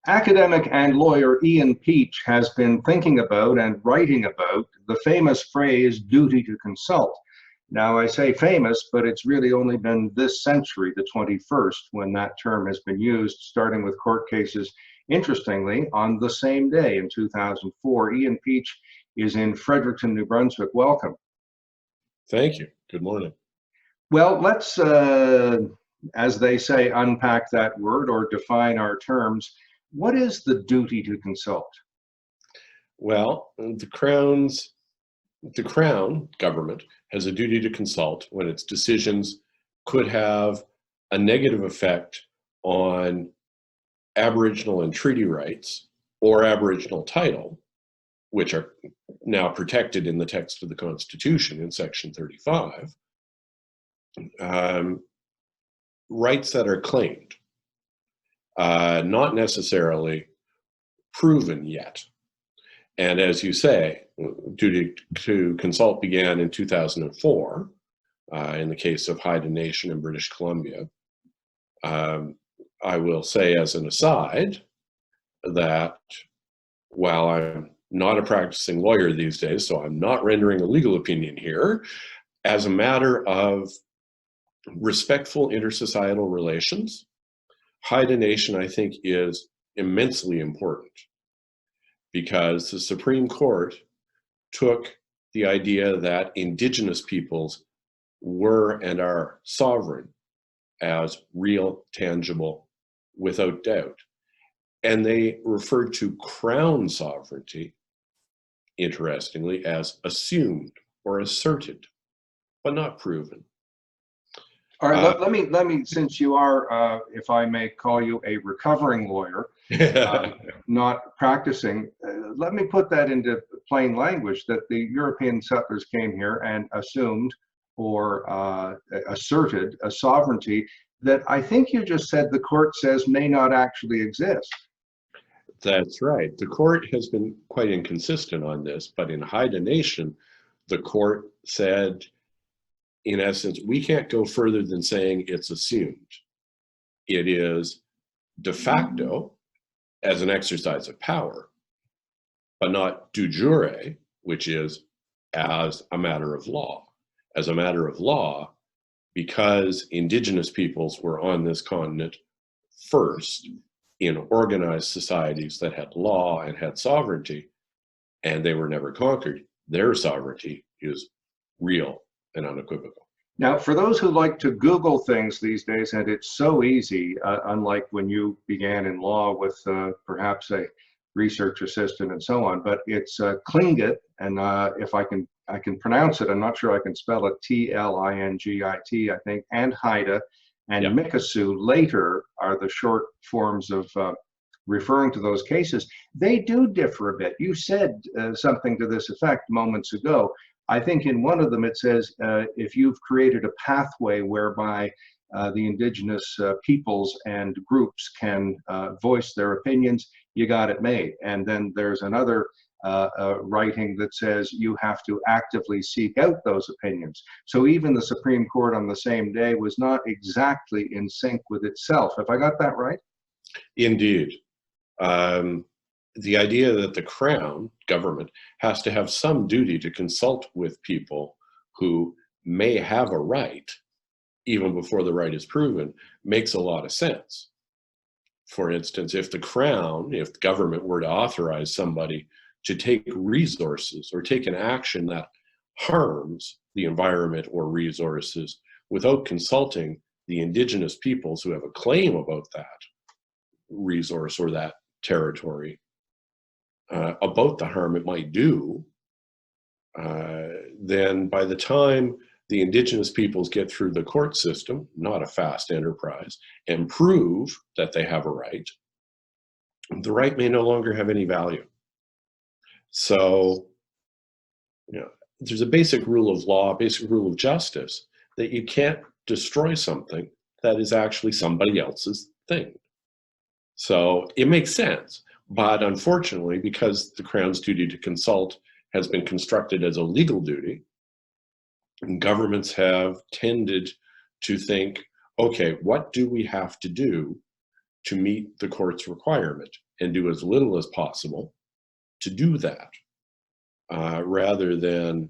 Academic and lawyer Ian Peach has been thinking about and writing about the famous phrase duty to consult. Now, I say famous, but it's really only been this century, the 21st, when that term has been used, starting with court cases, interestingly, on the same day in 2004. Ian Peach is in Fredericton, New Brunswick. Welcome. Thank you. Good morning. Well, let's, as they say, unpack that word or define our terms. What is the duty to consult? Well, the Crown government has a duty to consult when its decisions could have a negative effect on Aboriginal and treaty rights or Aboriginal title, which are now protected in the text of the Constitution in Section 35, rights that are claimed, not necessarily proven yet. And as you say, duty to consult began in 2004 in the case of Haida Nation in British Columbia. I will say as an aside that while I'm not a practicing lawyer these days, so I'm not rendering a legal opinion here, as a matter of respectful intersocietal relations, Haida Nation, I think, is immensely important because the Supreme Court took the idea that Indigenous peoples were and are sovereign as real, tangible, without doubt. And they referred to Crown sovereignty, interestingly, as assumed or asserted, but not proven. All right, let me, since you are, if I may call you a recovering lawyer, not practicing, let me put that into plain language that the European settlers came here and assumed or asserted a sovereignty that I think you just said the court says may not actually exist. That's right. The court has been quite inconsistent on this, but in Haida Nation, the court said, in essence, we can't go further than saying it's assumed. It is de facto as an exercise of power, but not de jure, which is as a matter of law. As a matter of law, because Indigenous peoples were on this continent first in organized societies that had law and had sovereignty, and they were never conquered, their sovereignty is real and unequivocal. Now, for those who like to Google things these days, and it's so easy, unlike when you began in law with perhaps a research assistant and so on, but it's Tlingit, and if I can pronounce it, I'm not sure I can spell it, T-L-I-N-G-I-T, I think, and Haida, and Yeah. Mikisew later are the short forms of referring to those cases. They do differ a bit. You said something to this effect moments ago. I think in one of them it says if you've created a pathway whereby the Indigenous peoples and groups can voice their opinions, you got it made. And then there's another writing that says you have to actively seek out those opinions. So even the Supreme Court on the same day was not exactly in sync with itself. Have I got that right? Indeed. The idea that the Crown government has to have some duty to consult with people who may have a right, even before the right is proven, makes a lot of sense. For instance, if the Crown, if the government were to authorize somebody to take resources or take an action that harms the environment or resources without consulting the Indigenous peoples who have a claim about that resource or that territory, about the harm it might do, then by the time the Indigenous peoples get through the court system, not a fast enterprise, and prove that they have a right, the right may no longer have any value. So, there's a basic rule of law, a basic rule of justice, that you can't destroy something that is actually somebody else's thing. So it makes sense. But unfortunately, because the Crown's duty to consult has been constructed as a legal duty, governments have tended to think, okay, what do we have to do to meet the court's requirement? and do as little as possible to do that, rather than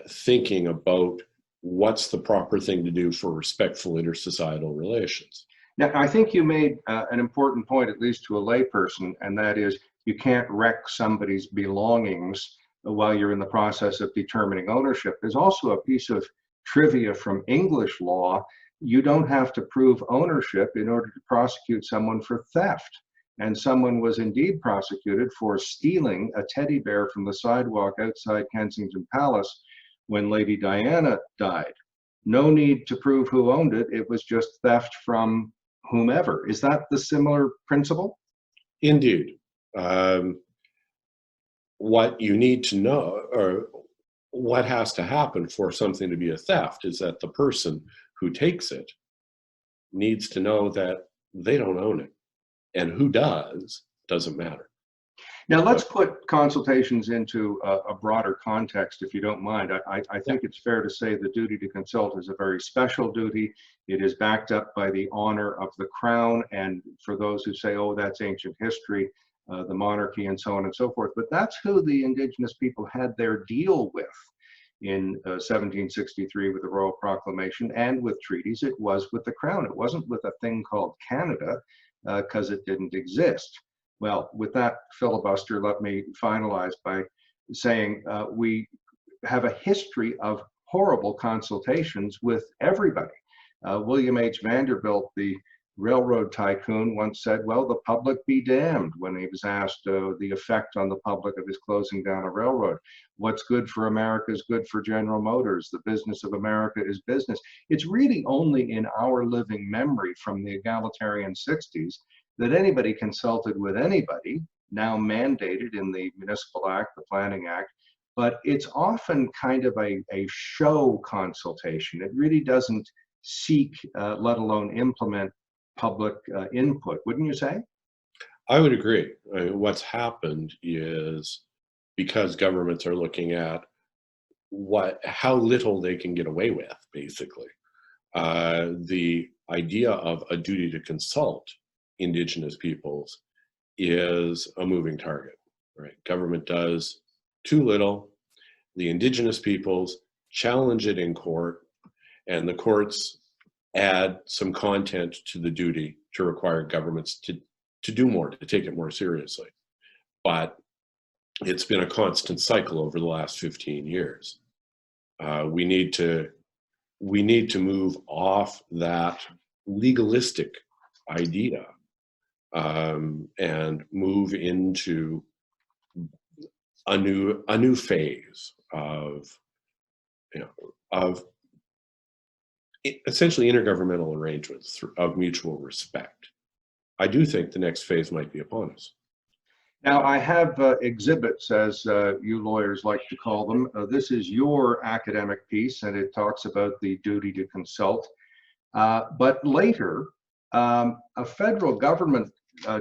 thinking about what's the proper thing to do for respectful intersocietal relations. Now, I think you made an important point, at least to a layperson, and that is you can't wreck somebody's belongings while you're in the process of determining ownership. There's also a piece of trivia from English law. You don't have to prove ownership in order to prosecute someone for theft. And someone was indeed prosecuted for stealing a teddy bear from the sidewalk outside Kensington Palace when Lady Diana died. No need to prove who owned it. It was just theft from whomever. Is that the similar principle? Indeed. What you need to know, or what has to happen for something to be a theft, is that the person who takes it needs to know that they don't own it. And who does, doesn't matter. Now let's put consultations into a broader context, if you don't mind. I think it's fair to say the duty to consult is a very special duty. It is backed up by the honor of the crown, and for those who say, oh, that's ancient history, the monarchy and so on and so forth, but that's who the Indigenous people had their deal with in 1763 with the Royal Proclamation and with treaties. It was with the crown. It wasn't with a thing called Canada, because it didn't exist. Well, with that filibuster, let me finalize by saying we have a history of horrible consultations with everybody. William H. Vanderbilt, the railroad tycoon, once said, well, the public be damned, when he was asked the effect on the public of his closing down a railroad. What's good for America is good for General Motors. The business of America is business. It's really only in our living memory from the egalitarian 60s that anybody consulted with anybody, now mandated in the Municipal Act, the Planning Act, but it's often kind of a show consultation. It really doesn't seek, let alone implement, public input, wouldn't you say? I would agree. What's happened is, because governments are looking at how little they can get away with, basically, the idea of a duty to consult Indigenous peoples is a moving target, right? Government does too little. The Indigenous peoples challenge it in court, and the courts add some content to the duty to require governments to do more, to take it more seriously. But it's been a constant cycle over the last 15 years. We need to move off that legalistic idea and move into a new phase of essentially intergovernmental arrangements of mutual respect. I do think the next phase might be upon us. Now, I have exhibits, as you lawyers like to call them. This is your academic piece, and it talks about the duty to consult. But later, a federal government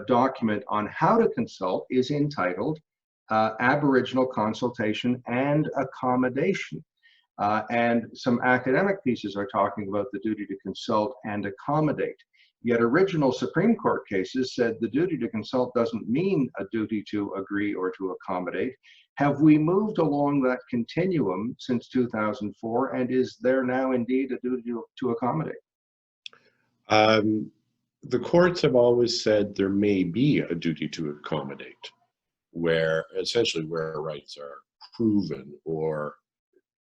document on how to consult is entitled Aboriginal Consultation and Accommodation. And some academic pieces are talking about the duty to consult and accommodate. Yet original Supreme Court cases said the duty to consult doesn't mean a duty to agree or to accommodate. Have we moved along that continuum since 2004, and is there now indeed a duty to accommodate? The courts have always said there may be a duty to accommodate, where essentially where rights are proven, or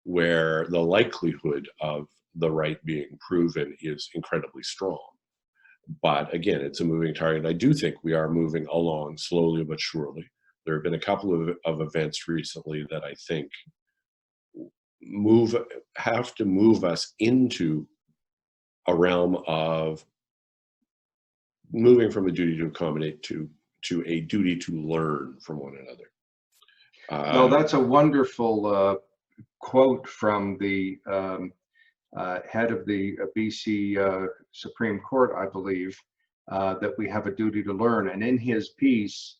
where the likelihood of the right being proven is incredibly strong. But again, it's a moving target. I do think we are moving along slowly but surely. There have been a couple of events recently that I think have to move us into a realm of moving from a duty to accommodate to a duty to learn from one another. Well, that's a wonderful quote from the head of the BC Supreme Court, I believe, that we have a duty to learn. And in his piece,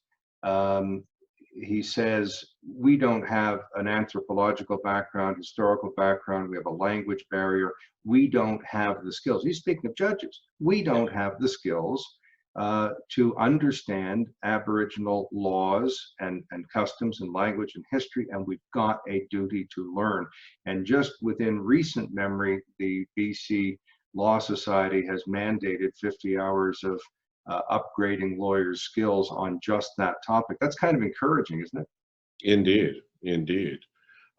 he says, we don't have an anthropological background, historical background, we have a language barrier, we don't have the skills. He's speaking of judges. We don't have the skills to understand Aboriginal laws and customs and language and history, and we've got a duty to learn. And just within recent memory, the BC Law Society has mandated 50 hours of upgrading lawyers' skills on just that topic. That's kind of encouraging, isn't it? Indeed, indeed.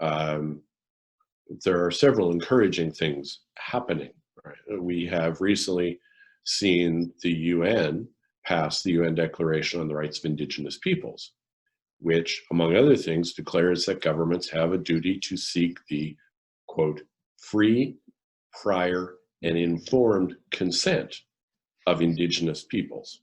There are several encouraging things happening. Right? We have recently seen the UN pass the UN Declaration on the Rights of Indigenous Peoples, which, among other things, declares that governments have a duty to seek the, quote, free, prior, and informed consent of Indigenous peoples.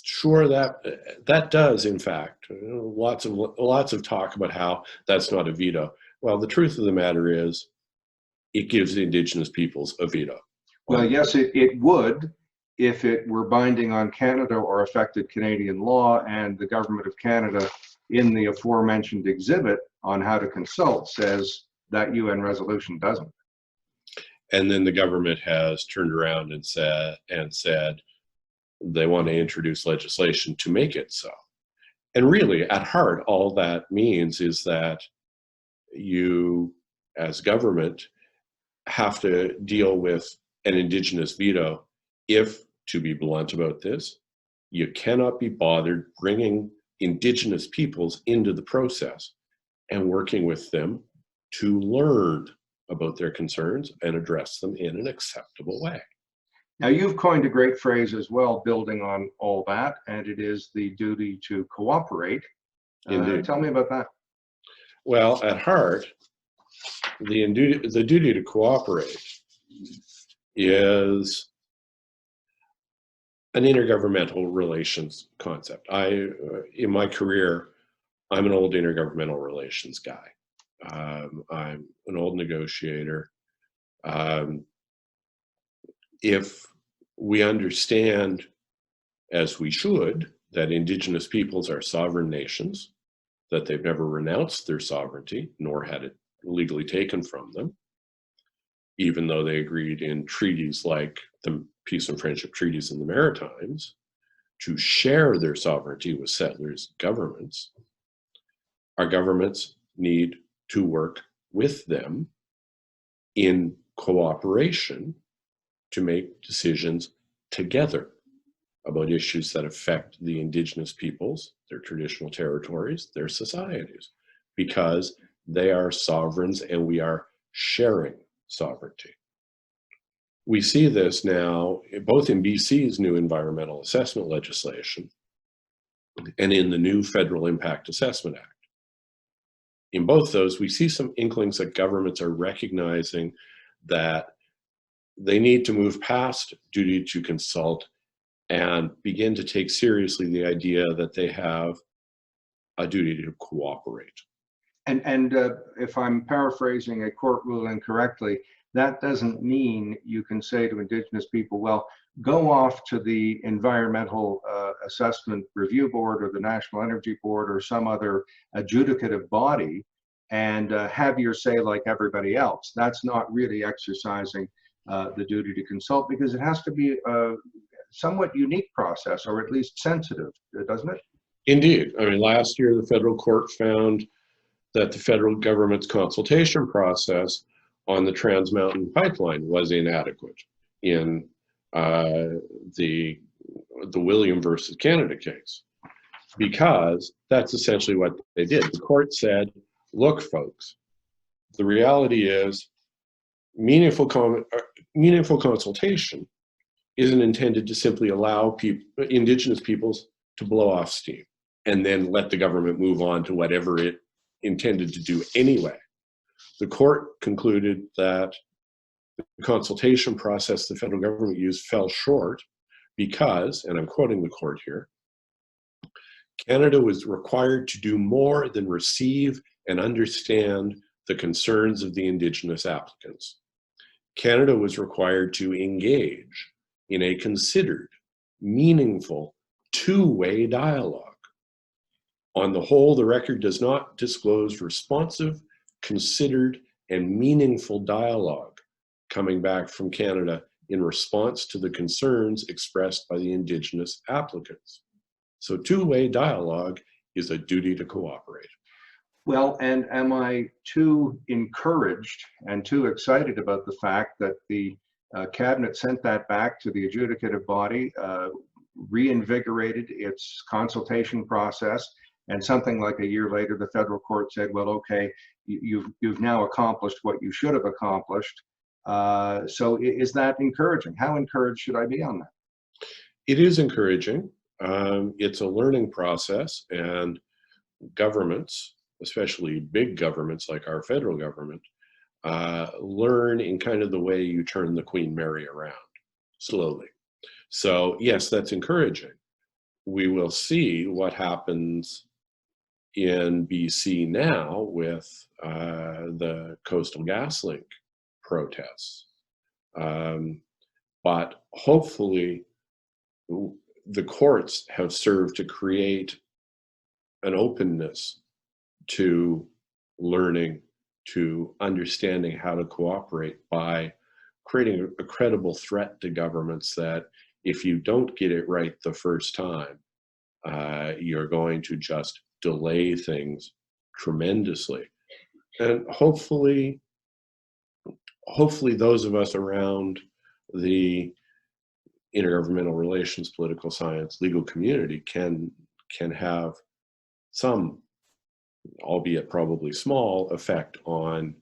Sure, that does, in fact, lots of talk about how that's not a veto. Well, the truth of the matter is, it gives the Indigenous peoples a veto. Well, yes, it would if it were binding on Canada or affected Canadian law, and the government of Canada, in the aforementioned exhibit on how to consult, says that UN resolution doesn't. And then the government has turned around and said they want to introduce legislation to make it so. And really, at heart, all that means is that you, as government, have to deal with an Indigenous veto if, to be blunt about this, you cannot be bothered bringing Indigenous peoples into the process and working with them to learn about their concerns and address them in an acceptable way. Now, you've coined a great phrase as well, building on all that, and it is the duty to cooperate. Tell me about that. Well, at heart, the duty to cooperate is an intergovernmental relations concept. In my career, I'm an old intergovernmental relations guy. I'm an old negotiator. If we understand, as we should, that Indigenous peoples are sovereign nations, that they've never renounced their sovereignty, nor had it legally taken from them, even though they agreed in treaties like the Peace and Friendship Treaties in the Maritimes to share their sovereignty with settlers' governments, our governments need to work with them in cooperation to make decisions together about issues that affect the Indigenous peoples, their traditional territories, their societies, because they are sovereigns and we are sharing sovereignty. We see this now both in BC's new environmental assessment legislation and in the new Federal Impact Assessment Act. In both those, we see some inklings that governments are recognizing that they need to move past duty to consult and begin to take seriously the idea that they have a duty to cooperate. And if I'm paraphrasing a court ruling correctly, that doesn't mean you can say to Indigenous people, well, go off to the Environmental Assessment Review Board or the National Energy Board or some other adjudicative body and have your say like everybody else. That's not really exercising the duty to consult, because it has to be a somewhat unique process, or at least sensitive, doesn't it? Indeed. I mean, last year the federal court found that the federal government's consultation process on the Trans Mountain Pipeline was inadequate in the William versus Canada case, because that's essentially what they did. The court said, look, folks, the reality is meaningful consultation isn't intended to simply allow Indigenous peoples to blow off steam and then let the government move on to whatever it intended to do anyway. The court concluded that the consultation process the federal government used fell short because, and I'm quoting the court here, Canada was required to do more than receive and understand the concerns of the Indigenous applicants. Canada was required to engage in a considered, meaningful, two-way dialogue. On the whole, the record does not disclose responsive, considered, and meaningful dialogue coming back from Canada in response to the concerns expressed by the Indigenous applicants. So two-way dialogue is a duty to cooperate. Well, and am I too encouraged and too excited about the fact that the cabinet sent that back to the adjudicative body, reinvigorated its consultation process, and something like a year later, the federal court said, well, okay, you've now accomplished what you should have accomplished. So is that encouraging? How encouraged should I be on that? It is encouraging. It's a learning process, and governments, especially big governments like our federal government, learn in kind of the way you turn the Queen Mary around, slowly. So yes, that's encouraging. We will see what happens in BC now with the Coastal GasLink protests. But hopefully the courts have served to create an openness to learning, to understanding how to cooperate by creating a credible threat to governments that if you don't get it right the first time, you're going to just delay things tremendously. And hopefully those of us around the intergovernmental relations, political science, legal community can have some, albeit probably small, effect on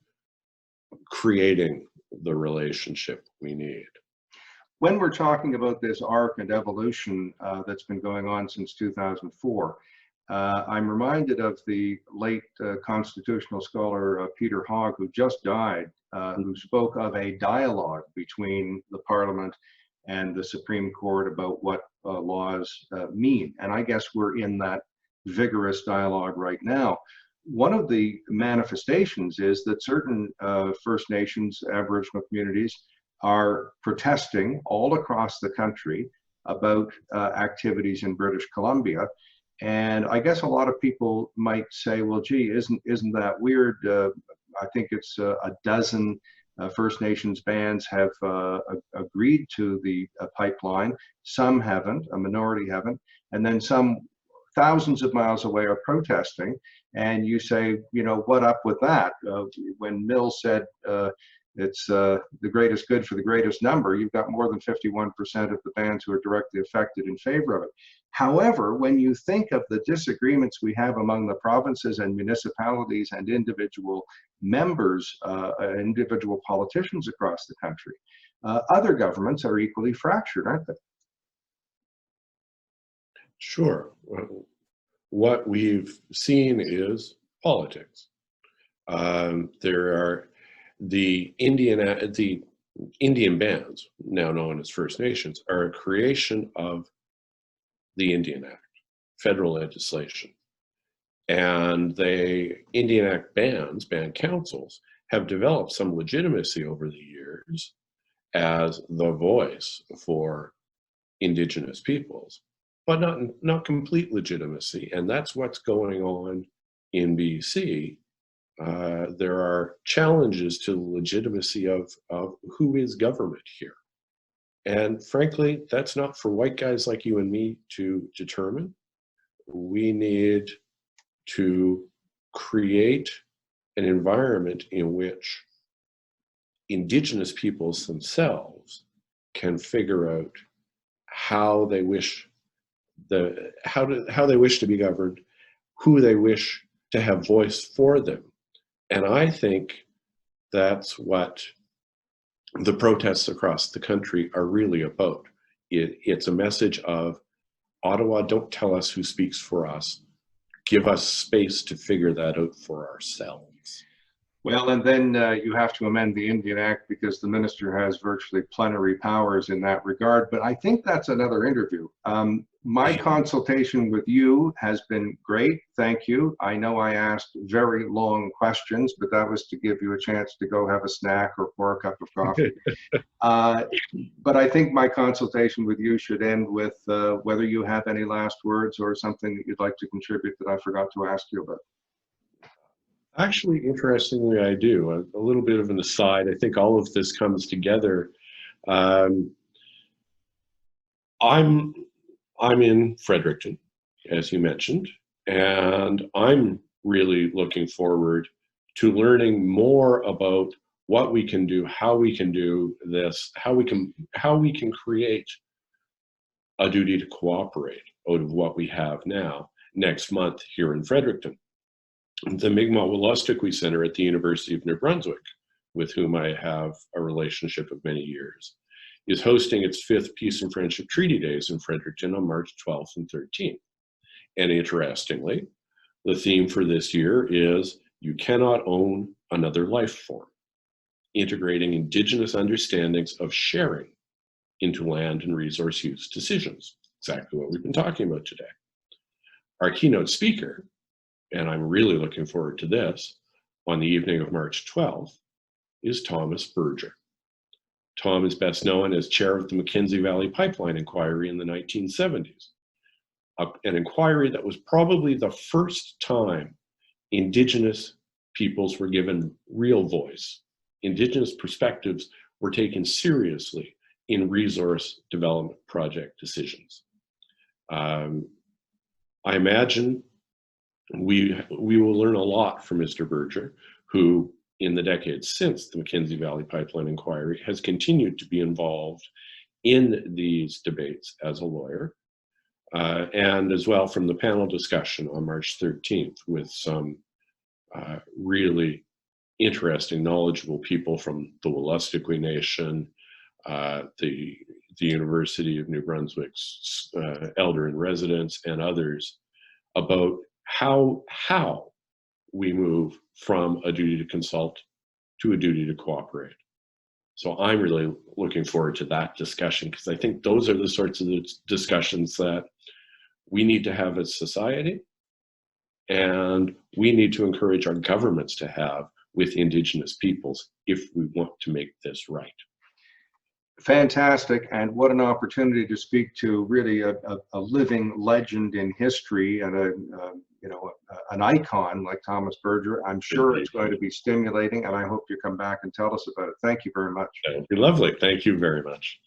creating the relationship we need. When we're talking about this arc and evolution that's been going on since 2004, I'm reminded of the late constitutional scholar Peter Hogg, who just died, who spoke of a dialogue between the Parliament and the Supreme Court about what laws mean. And I guess we're in that vigorous dialogue right now. One of the manifestations is that certain First Nations Aboriginal communities are protesting all across the country about activities in British Columbia. And I guess a lot of people might say, well, gee, isn't that weird? I think it's a dozen First Nations bands have agreed to the pipeline. Some haven't, a minority haven't, and then some thousands of miles away are protesting. And you say, you know, what up with that? When Mill said it's the greatest good for the greatest number, you've got more than 51% of the bands who are directly affected in favor of it. However, when you think of the disagreements we have among the provinces and municipalities and individual members, individual politicians across the country, other governments are equally fractured, aren't they? Sure. What we've seen is politics. There are the Indian bands, now known as First Nations, are a creation of the Indian Act, federal legislation. And the Indian Act bands, band councils, have developed some legitimacy over the years as the voice for Indigenous peoples, but not complete legitimacy. And that's what's going on in BC. There are challenges to the legitimacy of who is government here. And frankly, that's not for white guys like you and me to determine. We need to create an environment in which Indigenous peoples themselves can figure out how they wish how they wish to be governed, who they wish to have voice for them. And I think that's what the protests across the country are really about. It's a message of, Ottawa, don't tell us who speaks for us. Give us space to figure that out for ourselves. Well, and then you have to amend the Indian Act because the minister has virtually plenary powers in that regard. But I think that's another interview. My consultation with you has been great. Thank you. I know I asked very long questions, but that was to give you a chance to go have a snack or pour a cup of coffee. But I think my consultation with you should end with whether you have any last words or something that you'd like to contribute that I forgot to ask you about. Actually, interestingly, I do. A little bit of an aside. I think all of this comes together Um, I'm in Fredericton, as you mentioned, and I'm really looking forward to learning more about what we can do, how we can do this, how we can create a duty to cooperate out of what we have now next month here in Fredericton. The Mi'kmaq-Wolastoqey Center at the University of New Brunswick, with whom I have a relationship of many years, is hosting its 5th Peace and Friendship Treaty Days in Fredericton on March 12th and 13th. And interestingly, the theme for this year is "You Cannot Own Another Life Form," integrating Indigenous understandings of sharing into land and resource use decisions. Exactly what we've been talking about today. Our keynote speaker, and I'm really looking forward to this, on the evening of March 12th, is Thomas Berger. Tom is best known as chair of the Mackenzie Valley Pipeline Inquiry in the 1970s, an inquiry that was probably the first time Indigenous peoples were given real voice. Indigenous perspectives were taken seriously in resource development project decisions. I imagine we will learn a lot from Mr. Berger, who in the decades since the Mackenzie Valley Pipeline Inquiry has continued to be involved in these debates as a lawyer, and as well from the panel discussion on March 13th with some really interesting, knowledgeable people from the Wolastoqey Nation, the University of New Brunswick's elder in residence, and others, about how we move from a duty to consult to a duty to cooperate. So I'm really looking forward to that discussion, because I think those are the sorts of discussions that we need to have as society, and we need to encourage our governments to have with Indigenous peoples if we want to make this right. Fantastic, and what an opportunity to speak to really a living legend in history and an icon like Thomas Berger. I'm sure it's going to be stimulating, and I hope you come back and tell us about it. Thank you very much. That would be lovely. Thank you very much.